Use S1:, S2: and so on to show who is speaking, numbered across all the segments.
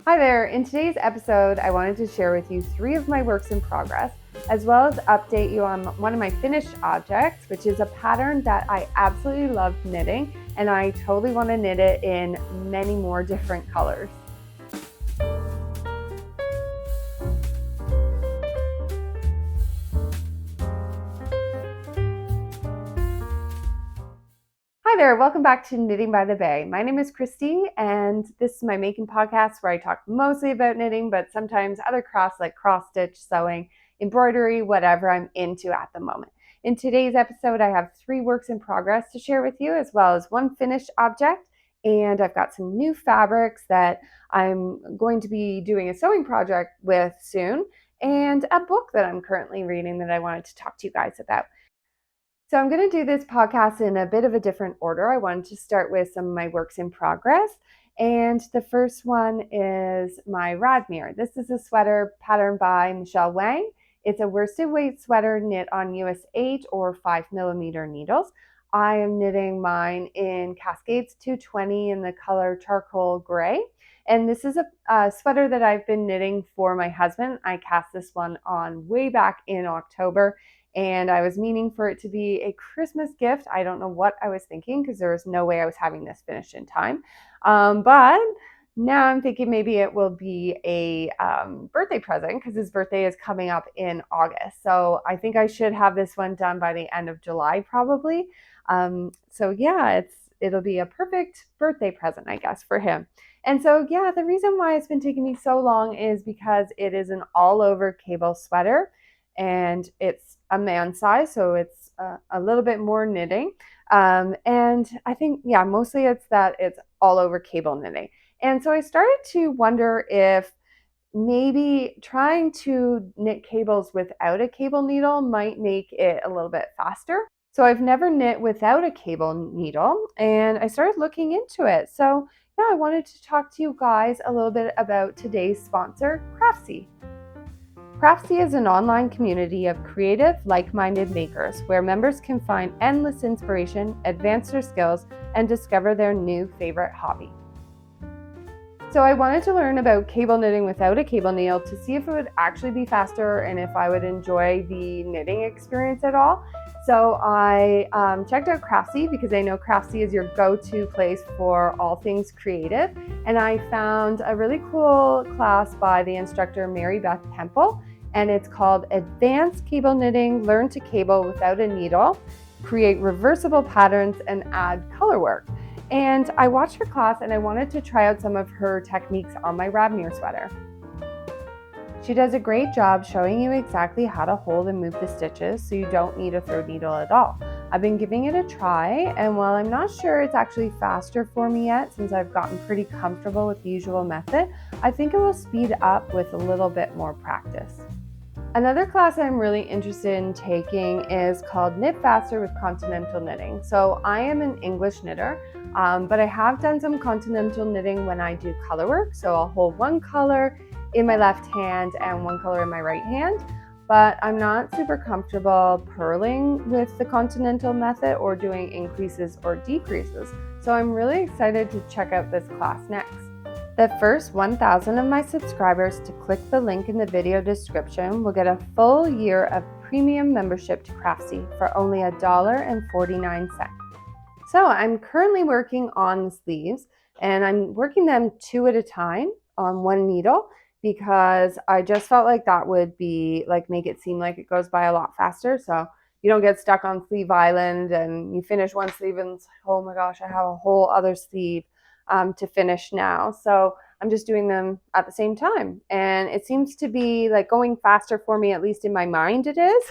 S1: Hi there. In today's episode, I wanted to share with you 3 of my works in progress, as well as update you on one of my finished objects, which is a pattern that I absolutely love knitting, and I totally want to knit it in many more different colors. Hi there, welcome back to Knitting by the Bay. My name is Christy, and this is my making podcast where I talk mostly about knitting, but sometimes other crafts like cross stitch, sewing, embroidery, whatever I'm into at the moment. In today's episode, I have 3 works in progress to share with you, as well as 1 finished object, and I've got some new fabrics that I'm going to be doing a sewing project with soon, and a book that I'm currently reading that I wanted to talk to you guys about. So I'm going to do this podcast in a bit of a different order. I wanted to start with some of my works in progress. And the first one is my Radmere. This is a sweater patterned by Michele Wang. It's a worsted weight sweater knit on US 8 or 5mm needles. I am knitting mine in Cascades 220 in the color charcoal gray. And this is a sweater that I've been knitting for my husband. I cast this one on way back in October, and I was meaning for it to be a Christmas gift. I don't know what I was thinking because there was no way I was having this finished in time. But now I'm thinking maybe it will be a birthday present because his birthday is coming up in August. So I think I should have this one done by the end of July probably. So yeah, it'll be a perfect birthday present, I guess, for him. And so yeah, the reason why it's been taking me so long is because it is an all over cable sweater, and it's a man size, so it's a little bit more knitting. And I think, yeah, mostly it's that it's all over cable knitting. And so I started to wonder if maybe trying to knit cables without a cable needle might make it a little bit faster. So I've never knit without a cable needle, and I started looking into it. So yeah, I wanted to talk to you guys a little bit about today's sponsor, Craftsy. Craftsy is an online community of creative, like-minded makers where members can find endless inspiration, advance their skills, and discover their new favorite hobby. So I wanted to learn about cable knitting without a cable needle to see if it would actually be faster and if I would enjoy the knitting experience at all. So I checked out Craftsy because I know Craftsy is your go-to place for all things creative. And I found a really cool class by the instructor Mary Beth Temple, and it's called Advanced Cable Knitting, Learn to Cable Without a Needle, Create Reversible Patterns, and Add Color Work. And I watched her class and I wanted to try out some of her techniques on my Radmere sweater. She does a great job showing you exactly how to hold and move the stitches so you don't need a third needle at all. I've been giving it a try, and while I'm not sure it's actually faster for me yet since I've gotten pretty comfortable with the usual method, I think it will speed up with a little bit more practice. Another class I'm really interested in taking is called Knit Faster with Continental Knitting. So I am an English knitter, but I have done some continental knitting when I do color work. So I'll hold one color in my left hand and one color in my right hand, but I'm not super comfortable purling with the continental method or doing increases or decreases. So I'm really excited to check out this class next. The first 1,000 of my subscribers to click the link in the video description will get a full year of premium membership to Craftsy for only $1.49. So I'm currently working on the sleeves, and I'm working them 2 at a time on one needle because I just felt like that would be make it seem like it goes by a lot faster. So you don't get stuck on sleeve island and you finish one sleeve and it's like, oh my gosh, I have a whole other sleeve to finish now. So I'm just doing them at the same time. And it seems to be going faster for me, at least in my mind it is.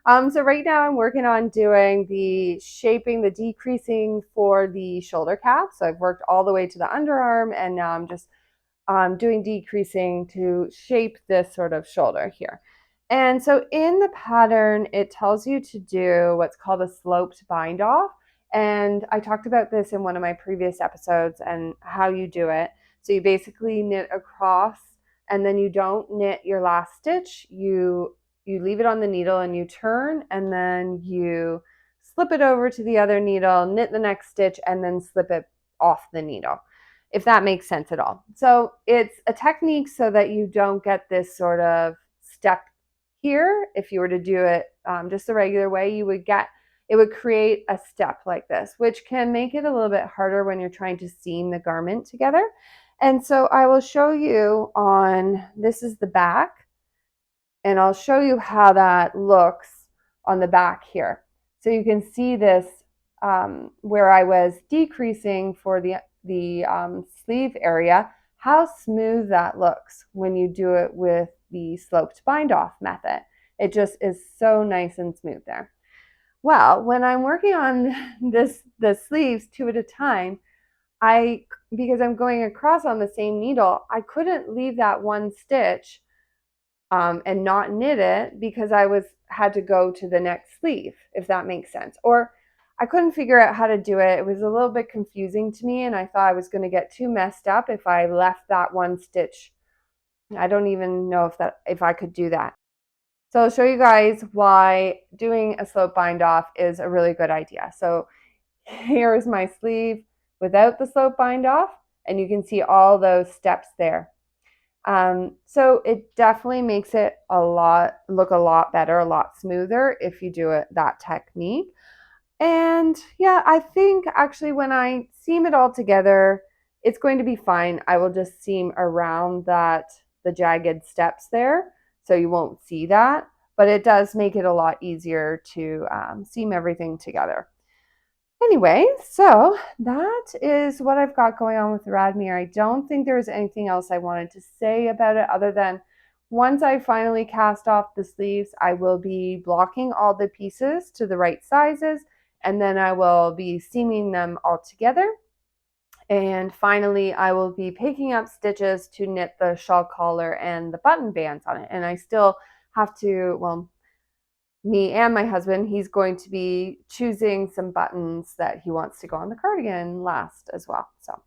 S1: So right now I'm working on doing the shaping, the decreasing for the shoulder cap. So I've worked all the way to the underarm, and now I'm just doing decreasing to shape this sort of shoulder here. And so in the pattern, it tells you to do what's called a sloped bind off. And I talked about this in one of my previous episodes and how you do it. So you basically knit across, and then you don't knit your last stitch. You leave it on the needle and you turn, and then you slip it over to the other needle, knit the next stitch, and then slip it off the needle. if that makes sense at all. So it's a technique so that you don't get this sort of step here. If you were to do it just the regular way, it would create a step like this, which can make it a little bit harder when you're trying to seam the garment together. And so I will show you this is the back, and I'll show you how that looks on the back here. So you can see this where I was decreasing for the sleeve area, how smooth that looks when you do it with the sloped bind off method. It just is so nice and smooth there. Well, when I'm working on the sleeves 2 at a time, because I'm going across on the same needle, I couldn't leave that one stitch and not knit it because I had to go to the next sleeve, if that makes sense. Or I couldn't figure out how to do it. It was a little bit confusing to me, and I thought I was going to get too messed up if I left that one stitch. I don't even know if I could do that. So I'll show you guys why doing a slope bind off is a really good idea. So here's my sleeve without the slope bind off, and you can see all those steps there. So it definitely makes it look a lot better, a lot smoother if you do it that technique. And yeah, I think actually when I seam it all together, it's going to be fine. I will just seam around the jagged steps there, so you won't see that, but it does make it a lot easier to seam everything together. Anyway, so that is what I've got going on with Radmere. I don't think there's anything else I wanted to say about it other than once I finally cast off the sleeves, I will be blocking all the pieces to the right sizes, and then I will be seaming them all together. And finally, I will be picking up stitches to knit the shawl collar and the button bands on it. And I still have to, well, me and my husband, he's going to be choosing some buttons that he wants to go on the cardigan last as well. So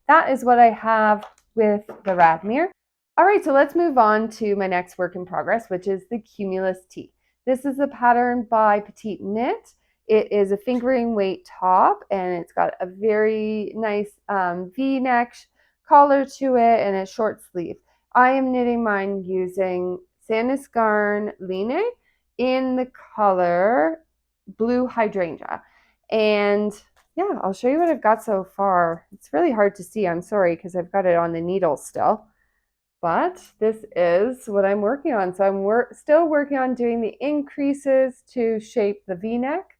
S1: that is what I have with the Radmere. All right, so let's move on to my next work in progress, which is the Cumulus Tee. This is a pattern by Petite Knit. It is a fingering weight top, and it's got a very nice V-neck collar to it and a short sleeve. I am knitting mine using Sandnes Garn Line in the color Blue Hydrangea. And yeah, I'll show you what I've got so far. It's really hard to see, I'm sorry, because I've got it on the needle still. But this is what I'm working on. So I'm still working on doing the increases to shape the V-neck.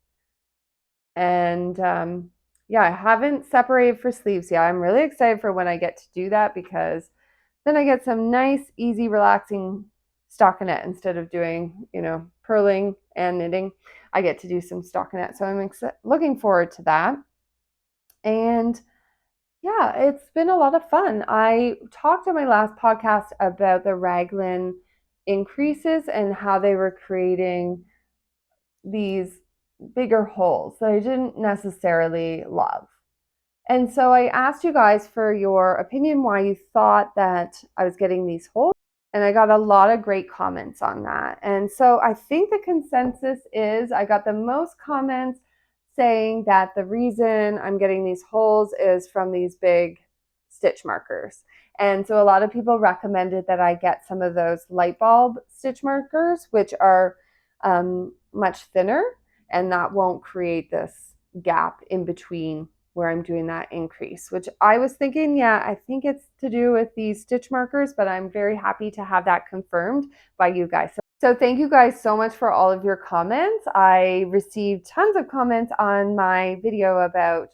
S1: And yeah, I haven't separated for sleeves yet. I'm really excited for when I get to do that, because then I get some nice, easy, relaxing stockinette instead of doing, purling and knitting. I get to do some stockinette. So I'm looking forward to that. And yeah, it's been a lot of fun. I talked on my last podcast about the raglan increases and how they were creating these bigger holes that I didn't necessarily love. And so I asked you guys for your opinion why you thought that I was getting these holes. And I got a lot of great comments on that. And so I think the consensus is I got the most comments saying that the reason I'm getting these holes is from these big stitch markers. And so a lot of people recommended that I get some of those light bulb stitch markers, which are much thinner, and that won't create this gap in between where I'm doing that increase, which I was thinking, yeah, I think it's to do with these stitch markers, but I'm very happy to have that confirmed by you guys. So thank you guys so much for all of your comments. I received tons of comments on my video about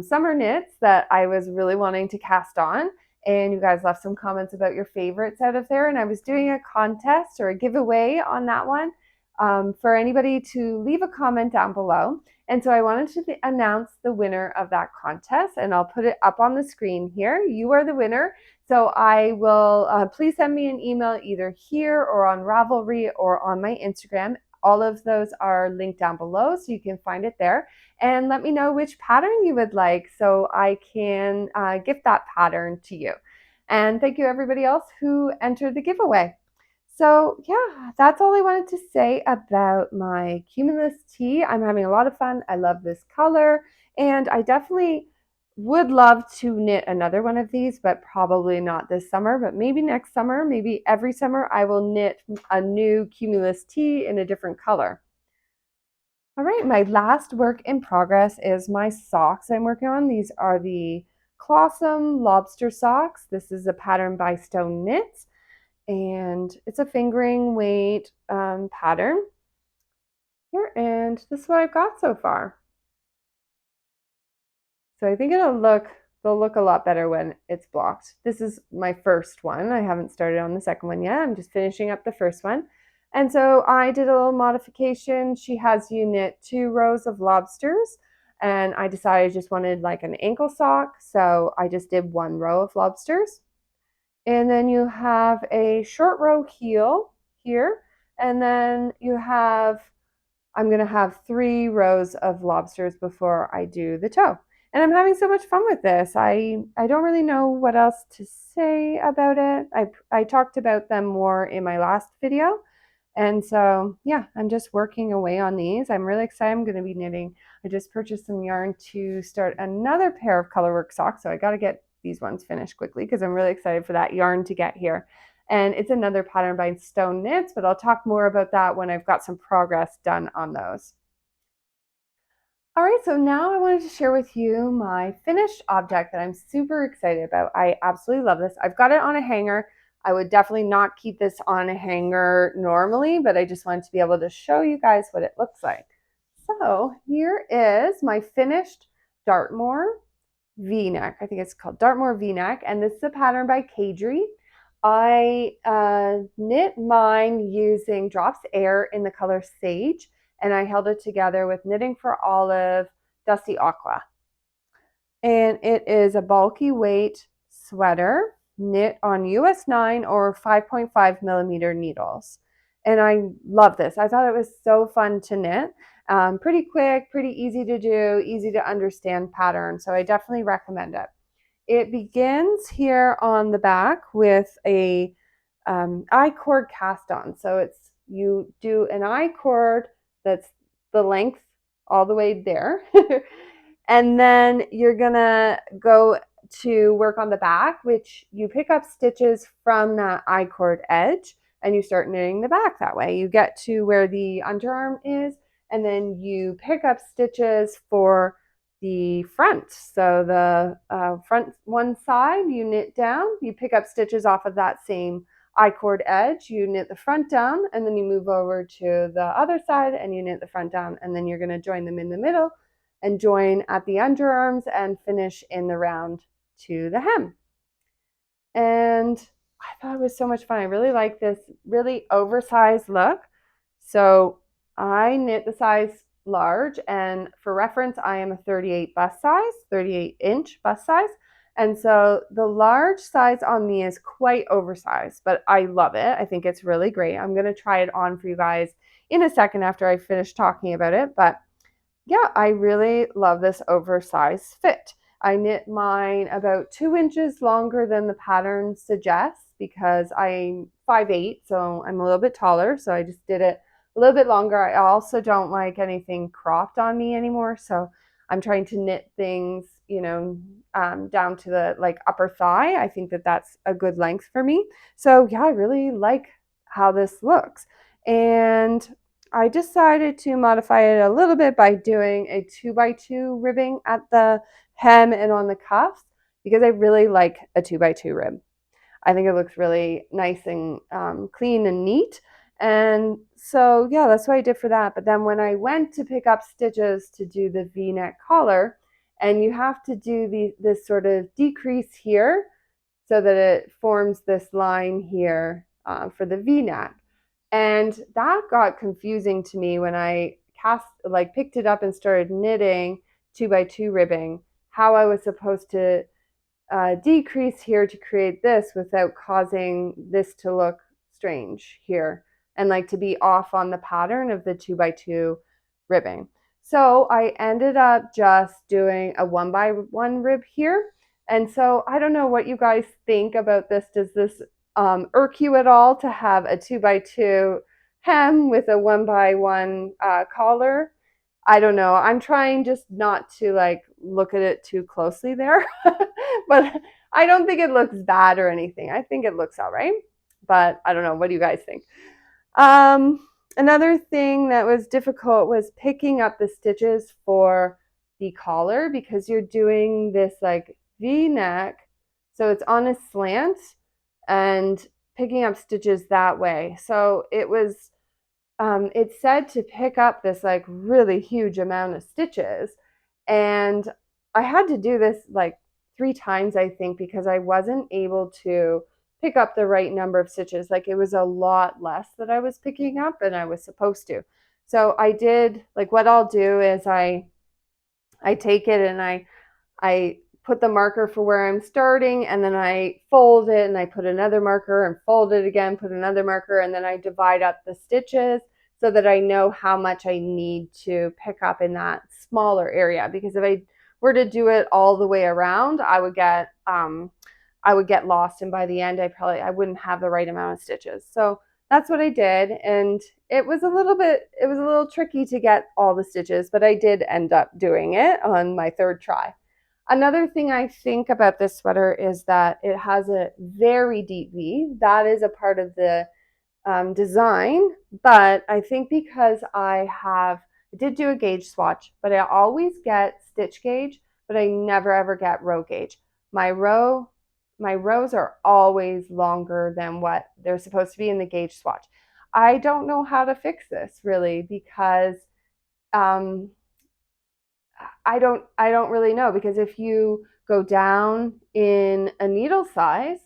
S1: summer knits that I was really wanting to cast on. And you guys left some comments about your favorites out of there. And I was doing a contest or a giveaway on that one for anybody to leave a comment down below. And so I wanted to announce the winner of that contest, and I'll put it up on the screen here. You are the winner. So I will, please send me an email either here or on Ravelry or on my Instagram. All of those are linked down below, so you can find it there. And let me know which pattern you would like so I can gift that pattern to you. And thank you everybody else who entered the giveaway. So yeah, that's all I wanted to say about my Cumulus Tee. I'm having a lot of fun. I love this color, and I definitely would love to knit another one of these, but probably not this summer, but maybe next summer, maybe every summer I will knit a new Cumulus Tee in a different color. All right, my last work in progress is my socks I'm working on. These are the Clawsome Lobster socks. This is a pattern by Stone Knits, and it's a fingering weight pattern here, and this is what I've got so far. So I think they'll look a lot better when it's blocked. This is my first one. I haven't started on the second one yet. I'm just finishing up the first one. And so I did a little modification. She has you knit 2 rows of lobsters, and I decided I just wanted like an ankle sock. So I just did 1 row of lobsters. And then you have a short row heel here. And then I'm going to have 3 rows of lobsters before I do the toe. And I'm having so much fun with this. I don't really know what else to say about it. I talked about them more in my last video. And so, yeah, I'm just working away on these. I'm really excited. I'm going to be knitting. I just purchased some yarn to start another pair of colorwork socks. So I got to get these ones finished quickly because I'm really excited for that yarn to get here. And it's another pattern by Stone Knits, but I'll talk more about that when I've got some progress done on those. All right, so now I wanted to share with you my finished object that I'm super excited about. I absolutely love this. I've got it on a hanger. I would definitely not keep this on a hanger normally, but I just wanted to be able to show you guys what it looks like. So here is my finished Dartmore V-neck. I think it's called Dartmore V-neck, and this is a pattern by Cadre. I knit mine using Drops Air in the color Sage, and I held it together with Knitting for Olive Dusty Aqua. And it is a bulky weight sweater knit on US 9 or 5.5 millimeter needles. And I love this. I thought it was so fun to knit. Pretty quick, pretty easy to do, easy to understand pattern. So I definitely recommend it. It begins here on the back with a I-cord cast on. So it's you do an I-cord that's the length all the way there. And then you're gonna go to work on the back, which you pick up stitches from that I-cord edge and you start knitting the back that way. You get to where the underarm is, and then you pick up stitches for the front. So the front one side, you knit down, you pick up stitches off of that same I-cord edge, you knit the front down, and then you move over to the other side and you knit the front down, and then you're going to join them in the middle and join at the underarms and finish in the round to the hem. And I thought it was so much fun. I really like this really oversized look. So I knit the size large, and for reference, I am a 38 bust size, 38-inch bust size. And so the large size on me is quite oversized, but I love it. I think it's really great. I'm going to try it on for you guys in a second after I finish talking about it. But yeah, I really love this oversized fit. I knit mine about 2 inches longer than the pattern suggests because I'm 5'8", so I'm a little bit taller. So I just did it a little bit longer. I also don't like anything cropped on me anymore. So I'm trying to knit things, down to the like upper thigh. I think that that's a good length for me. So yeah, I really like how this looks. And I decided to modify it a little bit by doing a 2x2 ribbing at the hem and on the cuffs because I really like a 2x2 rib. I think it looks really nice and clean and neat. And so, yeah, that's what I did for that. But then when I went to pick up stitches to do the V-neck collar, and you have to do this sort of decrease here so that it forms this line here for the V-neck. And that got confusing to me when I picked it up and started knitting 2x2 ribbing, how I was supposed to decrease here to create this without causing this to look strange here and like to be off on the pattern of the 2x2 ribbing. So I ended up just doing a 1x1 rib here. And so I don't know what you guys think about this. Does this irk you at all to have a 2x2 hem with a 1x1 collar? I don't know. I'm trying just not to like look at it too closely there. But I don't think it looks bad or anything. I think it looks all right. But I don't know. What do you guys think? Another thing that was difficult was picking up the stitches for the collar, because you're doing this like V-neck, so it's on a slant, and picking up stitches that way. So it said to pick up this like really huge amount of stitches, and I had to do this like 3 times, I think, because I wasn't able to pick up the right number of stitches. Like, it was a lot less that I was picking up than I was supposed to. So I did, like, what I'll do is I take it and I put the marker for where I'm starting, and then I fold it and I put another marker and fold it again, put another marker, and then I divide up the stitches so that I know how much I need to pick up in that smaller area. Because if I were to do it all the way around, I would get lost, and by the end I wouldn't have the right amount of stitches. So that's what I did, and it was a little tricky to get all the stitches, but I did end up doing it on my 3rd try. Another thing I think about this sweater is that it has a very deep V. That is a part of the design, but I think because I did do a gauge swatch, but I always get stitch gauge, but I never ever get row gauge. My rows are always longer than what they're supposed to be in the gauge swatch. I don't know how to fix this really, because I don't really know, because if you go down in a needle size,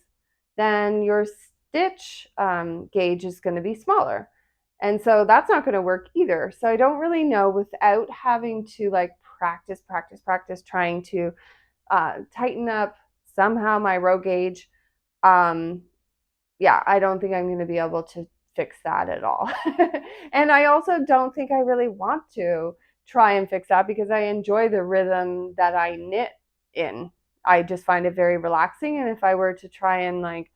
S1: then your stitch gauge is going to be smaller. And so that's not going to work either. So I don't really know, without having to like practice trying to tighten up somehow my row gauge. Yeah, I don't think I'm going to be able to fix that at all. And I also don't think I really want to try and fix that, because I enjoy the rhythm that I knit in. I just find it very relaxing. And if I were to try and like,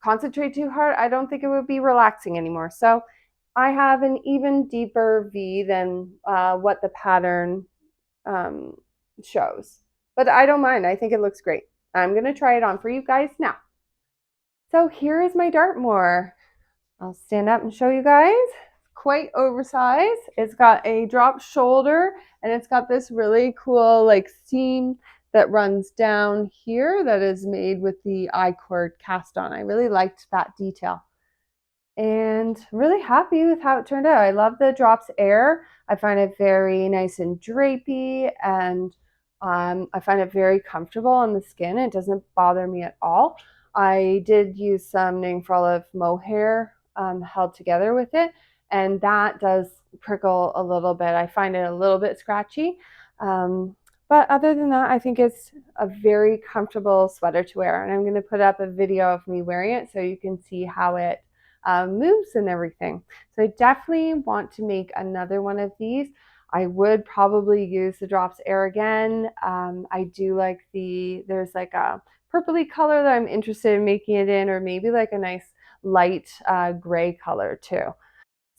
S1: concentrate too hard, I don't think it would be relaxing anymore. So I have an even deeper V than what the pattern shows. But I don't mind. I think it looks great. I'm going to try it on for you guys now. So here is my Dartmore. I'll stand up and show you guys. Quite oversized. It's got a drop shoulder, and it's got this really cool like seam that runs down here that is made with the I-cord cast on. I really liked that detail, and I'm really happy with how it turned out. I love the drops air. I find it very nice and drapey, and I find it very comfortable on the skin. It doesn't bother me at all. I did use some knitting for olive mohair held together with it, and that does prickle a little bit. I find it a little bit scratchy. But other than that, I think it's a very comfortable sweater to wear. And I'm going to put up a video of me wearing it so you can see how it moves and everything. So I definitely want to make another one of these. I would probably use the drops air again. I do like there's like a purpley color that I'm interested in making it in, or maybe like a nice light gray color too.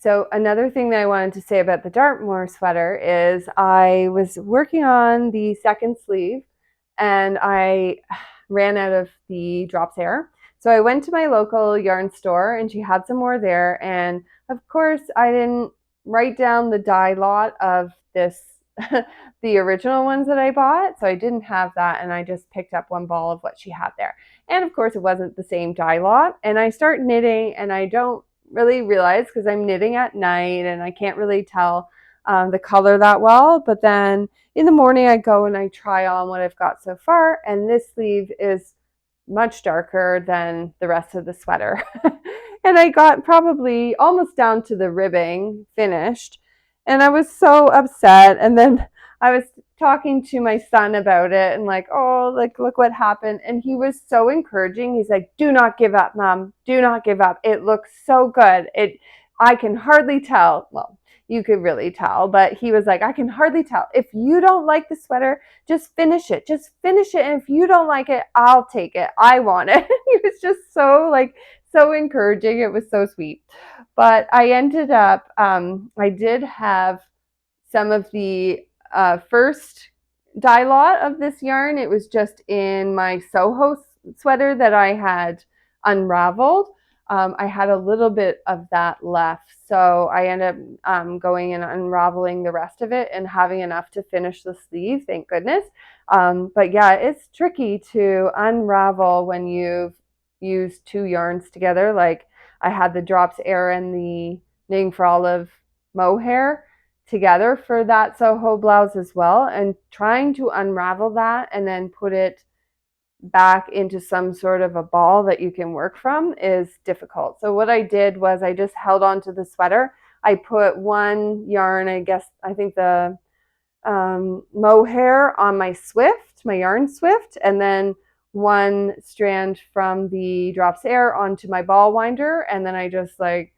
S1: So another thing that I wanted to say about the Dartmore sweater is I was working on the second sleeve and I ran out of the drops air. So I went to my local yarn store and she had some more there. And of course I didn't write down the dye lot of this, the original ones that I bought. So I didn't have that, and I just picked up one ball of what she had there. And of course it wasn't the same dye lot. And I start knitting and I don't really realize, because I'm knitting at night and I can't really tell the color that well. But then in the morning I go and I try on what I've got so far, and this sleeve is much darker than the rest of the sweater. And I got probably almost down to the ribbing finished, and I was so upset. And then I was talking to my son about it and like, oh, like, look what happened. And he was so encouraging. He's like, do not give up, Mom. Do not give up. It looks so good. I can hardly tell. Well, you could really tell, but he was like, I can hardly tell. If you don't like the sweater, just finish it. Just finish it. And if you don't like it, I'll take it. I want it. He was just so encouraging. It was so sweet. But I ended up, I did have some of the first dye lot of this yarn. It was just in my Soho sweater that I had unraveled. I had a little bit of that left, so I ended up going and unraveling the rest of it and having enough to finish the sleeve, thank goodness. But yeah, it's tricky to unravel when you've used two yarns together. Like I had the Drops Air and the Knitting for Olive mohair together for that Soho blouse as well, and trying to unravel that and then put it back into some sort of a ball that you can work from is difficult. So what I did was I just held on to the sweater. I put one yarn, I think the mohair on my Swift, my yarn Swift, and then one strand from the Drops Air onto my ball winder, and then I just like,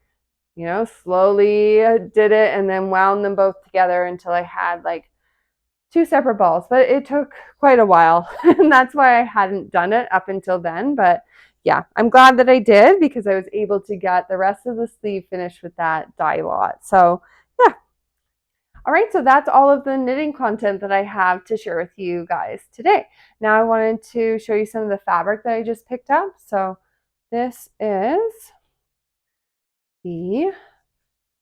S1: you know, slowly did it and then wound them both together until I had like two separate balls. But it took quite a while, and that's why I hadn't done it up until then. But yeah, I'm glad that I did, because I was able to get the rest of the sleeve finished with that dye lot. So yeah. All right, so that's all of the knitting content that I have to share with you guys today. Now I wanted to show you some of the fabric that I just picked up. So this is the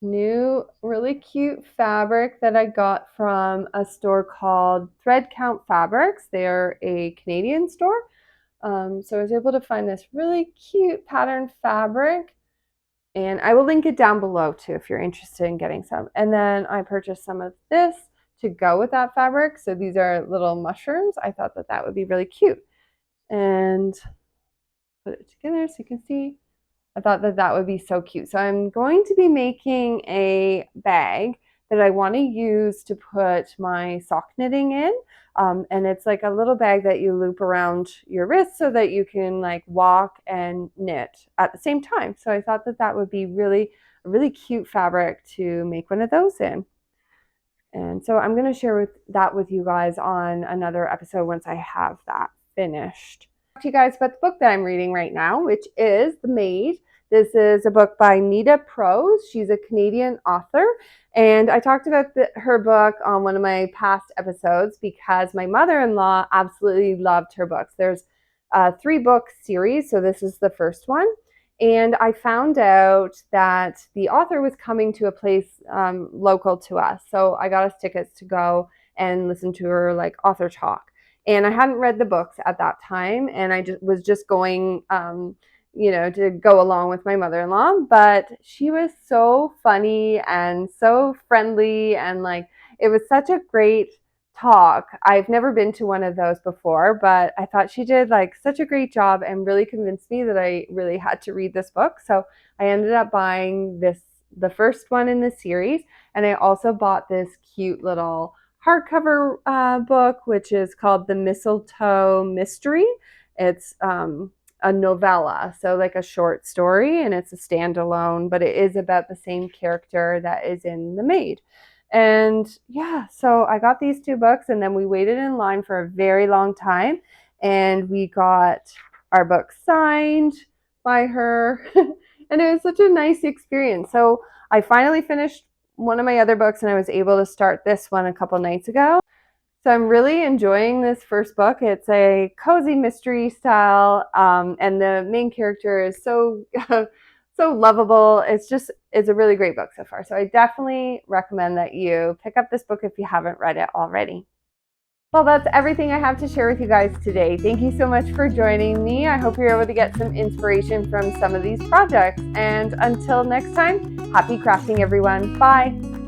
S1: new really cute fabric that I got from a store called Thread Count Fabrics. They're a Canadian store. So I was able to find this really cute pattern fabric, and I will link it down below too if you're interested in getting some. And then I purchased some of this to go with that fabric. So these are little mushrooms. I thought that that would be really cute, and put it together so you can see. I thought that that would be so cute. So I'm going to be making a bag that I want to use to put my sock knitting in. And it's like a little bag that you loop around your wrist so that you can like walk and knit at the same time. So I thought that that would be a really cute fabric to make one of those in. And so I'm going to share that with you guys on another episode once I have that finished. To you guys about the book that I'm reading right now, which is The Maid. This is a book by Nita Prose. She's a Canadian author, and I talked about her book on one of my past episodes because my mother-in-law absolutely loved her books. There's a 3-book series, so this is the first one, and I found out that the author was coming to a place local to us, so I got us tickets to go and listen to her like author talk. And I hadn't read the books at that time, and I was just going, you know, to go along with my mother-in-law. But she was so funny and so friendly, and like it was such a great talk. I've never been to one of those before, but I thought she did like such a great job and really convinced me that I really had to read this book. So I ended up buying the first one in the series, and I also bought this cute little hardcover book, which is called The Mistletoe Mystery. It's a novella, so like a short story, and it's a standalone, but it is about the same character that is in The Maid. And yeah, so I got these 2 books, and then we waited in line for a very long time, and we got our book signed by her, and it was such a nice experience. So I finally finished one of my other books, and I was able to start this one a couple nights ago. So I'm really enjoying this first book. It's a cozy mystery style, and the main character is so so lovable. It's a really great book so far. So I definitely recommend that you pick up this book if you haven't read it already. Well, that's everything I have to share with you guys today. Thank you so much for joining me. I hope you're able to get some inspiration from some of these projects. And until next time, happy crafting, everyone. Bye.